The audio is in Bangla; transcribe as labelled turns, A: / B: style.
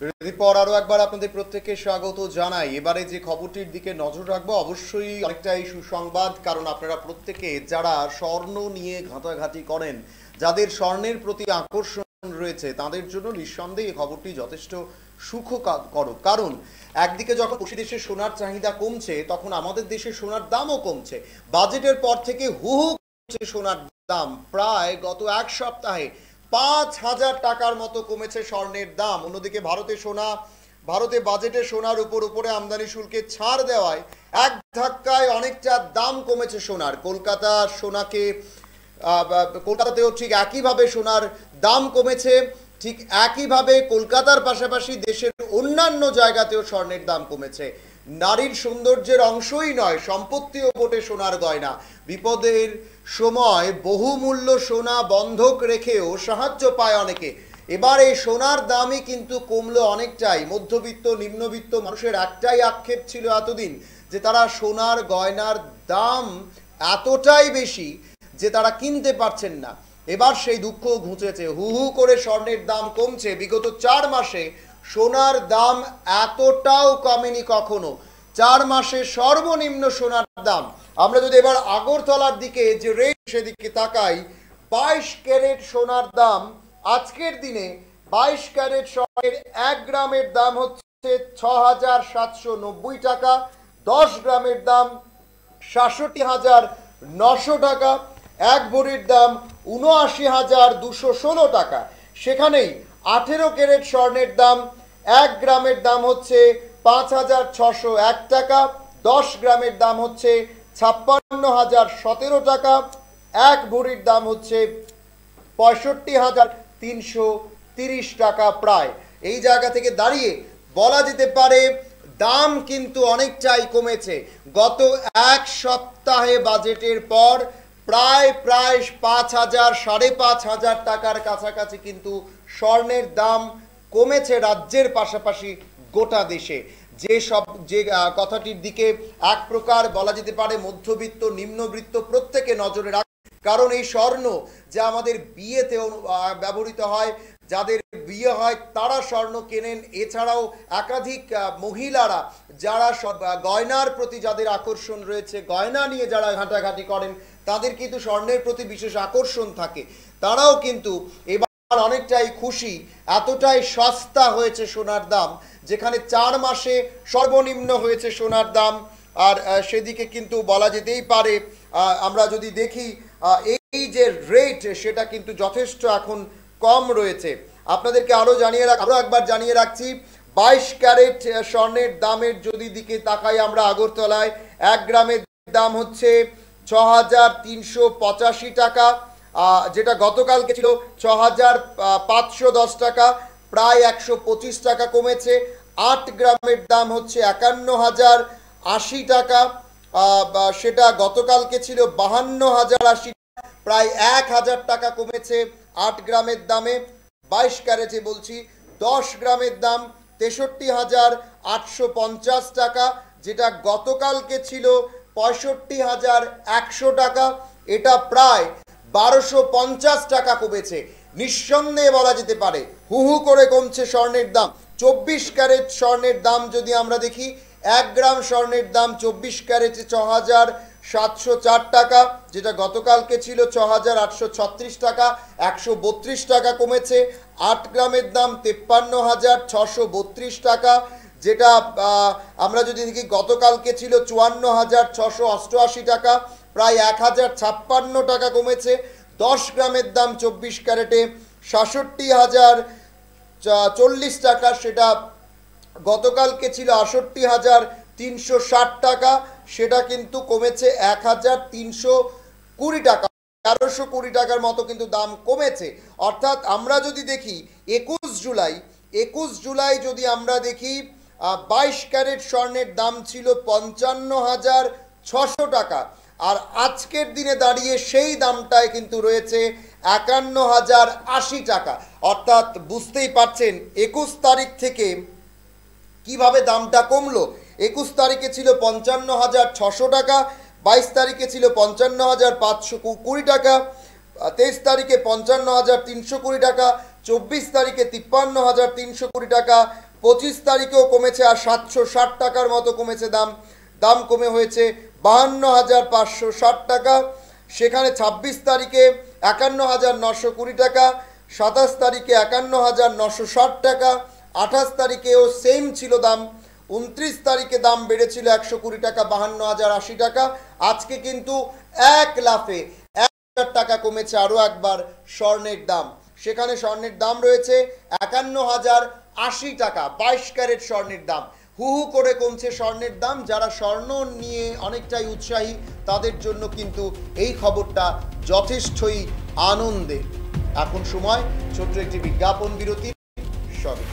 A: বিরতির পর আরো একবার আপনাদের প্রত্যেককে স্বাগত জানাই। এবারে যে খবরটির দিকে নজর রাখবো অবশ্যই অনেকটাই সুসংবাদ, কারণ আপনারা প্রত্যেকে যারা স্বর্ণ নিয়ে ঘাটাঘাটি করেন, যাদের স্বর্ণের প্রতি আকর্ষণ রয়েছে, তাদের জন্য নিঃসন্দেহে এই খবরটি যথেষ্ট সুখকর। কারণ একদিকে যখন পড়শি দেশে সোনার চাহিদা কমছে, তখন আমাদের দেশে সোনার দামও কমছে। বাজেটের পর থেকে হু হু কমছে সোনার দাম। প্রায় গত এক সপ্তাহে 5,000 টাকার মতো কমেছে স্বর্ণের দাম। অন্যদিকে ভারতে বাজেটে সোনার উপরে আমদানি শুল্কে ছাড় দেওয়ায় এক ধাক্কায় অনেকটা দাম কমেছে সোনার। কলকাতাতেও ঠিক একইভাবে সোনার দাম কমেছে। ঠিক একইভাবে কলকাতার পাশাপাশি দেশের অন্যান্য জায়গাতেও স্বর্ণের দাম কমেছে। নারীর সৌন্দর্যের অংশই নয়, সম্পত্তিও বটে সোনার গয়না। বিপদের সময় বহুমূল্য সোনা বন্ধক রেখেও সাহায্য পায় অনেকে। এবার এই সোনার দামই কিন্তু কমলো অনেকটাই। মধ্যবিত্ত নিম্নবিত্ত মানুষের একটাই আক্ষেপ ছিল এতদিন, যে তারা সোনার গয়নার দাম এতটাই বেশি যে তারা কিনতে পারছেন না। এবার সেই দুঃখ ঘুচেছে, হু হু করে স্বর্ণের দাম কমছে। বিগত 4 মাসে সোনার দাম এতটাও কমেনি কখনো। 4 মাসে সর্বনিম্ন সোনার দাম, আমরা যদি এবার আগরতলার দিকে যে রেট সেদিকে তাকাই, 22 ক্যারেট সোনার দাম আজকের দিনে 22 ক্যারেট স্বর্ণের 1 গ্রামের দাম হচ্ছে 6,790 টাকা, 10 গ্রামের দাম 67,900 টাকা, 1 ভরির দাম 79,216 টাকা। সেখানেই 18 ক্যারেট স্বর্ণের দাম 1 গ্রামের দাম হচ্ছে 5,601 টাকা, 10 গ্রামের দাম হচ্ছে 56,017 টাকা, 1 ভরির দাম হচ্ছে 65,330 টাকা। প্রায় এই জায়গা থেকে দাঁড়িয়ে বলা যেতে পারে দাম কিন্তু অনেকটাই কমেছে। গত এক সপ্তাহে বাজেটের পর প্রায় 5,000 5,500 টাকার কাছাকাছি কিন্তু স্বর্ণের দাম কমেছে রাজ্যের পাশাপাশি গোটা দেশে। যে কথাটির দিকে এক প্রকার বলা যেতে পারে মধ্যবিত্ত নিম্নবিত্ত প্রত্যেকে নজরে রাখে। কারণ এই স্বর্ণ যা আমাদের বিয়েতে ব্যবহৃত হয়, যাদের বিয়ে হয় তারা স্বর্ণ কেনেন। এছাড়াও একাধিক মহিলারা যারা গয়নার প্রতি যাদের আকর্ষণ রয়েছে, গয়না নিয়ে যারা ঘাটাঘাটি করেন, তাদের কিন্তু স্বর্ণের প্রতি বিশেষ আকর্ষণ থাকে। তারাও কিন্তু এবার অনেকটাই খুশি, এতটাই সস্তা হয়েছে সোনার দাম, যেখানে 4 মাসে সর্বনিম্ন হয়েছে সোনার দাম। আর সেদিকে কিন্তু বলা যেতেই পারে, আমরা যদি দেখি এই যে রেট, সেটা কিন্তু যথেষ্ট এখন কম রয়েছে। আপনাদেরকে আরও একবার জানিয়ে রাখছি, 22 ক্যারেট স্বর্ণের দামের যদি দিকে তাকাই আমরা আগরতলায়, 1 গ্রামের দাম হচ্ছে 6,385 টাকা, যেটা গতকালকে ছিল 6,510 টাকা, প্রায় 125 টাকা কমেছে। 8 গ্রামের দাম হচ্ছে 51,080 টাকা, সেটা গতকালকে ছিল 52,080, প্রায় 1,000 টাকা কমেছে 8 গ্রামের দামে। 22 ক্যারেটে বলছি। 10 গ্রামের দাম 63,850 টাকা, যেটা গতকালকে ছিল 65,100 টাকা, এটা প্রায় 1,250 টাকা কমেছে। নিঃসন্দেহে বলা যেতে পারে হু হু করে কমছে স্বর্ণের দাম। 24 ক্যারেট স্বর্ণের দাম যদি আমরা দেখি, 1 গ্রাম স্বর্ণের দাম 24 ক্যারেটে 6,704 টাকা, যেটা গতকালকে ছিল 6,836 টাকা, 132 টাকা কমেছে। 8 গ্রামের দাম 53,632 টাকা, যেটা আমরা যদি দেখি গতকালকে ছিল 54,688 টাকা, প্রায় 1,056 টাকা কমেছে। 10 গ্রামের দাম 24 ক্যারেটে 66,040 টাকা, সেটা গতকালকে ছিল 68,360 টাকা, সেটা কিন্তু কমেছে 1,320 টাকা, 1,320 টাকার মতো কিন্তু দাম কমেছে। অর্থাৎ আমরা যদি দেখি 21 জুলাই যদি আমরা দেখি, 22 ক্যারেট স্বর্ণের দাম ছিল 55,600 টাকা, আর আজকের দিনে দাঁড়িয়ে সেই দামটায় কিন্তু রয়েছে 51,080 টাকা। অর্থাৎ বুঝতেই পারছেন 21 তারিখ থেকে কিভাবে দামটা কমলো। 21 তারিখে ছিল 55,600 টাকা, 22 তারিখে ছিল 55,520 টাকা, 23 তারিখে 55,320 টাকা, 24 তারিখে 53,320 টাকা, 25 তারিখেও কমেছে আর 760 টাকার মতো কমেছে দাম। দাম কমে হয়েছে 52,560 টাকা। সেখানে 26 তারিখে 51,920 টাকা, 27 তারিখে 51,960 টাকা, 28 তারিখেও সেম ছিল দাম। 29 তারিখে দাম বেড়েছিল 120 টাকা, 52,080 টাকা। আজকে কিন্তু এক লাফে 1,000 টাকা কমেছে আরও একবার স্বর্ণের দাম। সেখানে স্বর্ণের দাম রয়েছে 51,080 টাকা, 22 ক্যারেট স্বর্ণের দাম। হু হু করে কমছে স্বর্ণের দাম। যারা স্বর্ণ নিয়ে অনেকটাই উৎসাহী তাদের জন্য কিন্তু এই খবরটা যথেষ্টই আনন্দের। এখন সময় ছোট্ট একটি বিজ্ঞাপন বিরতি। সরি।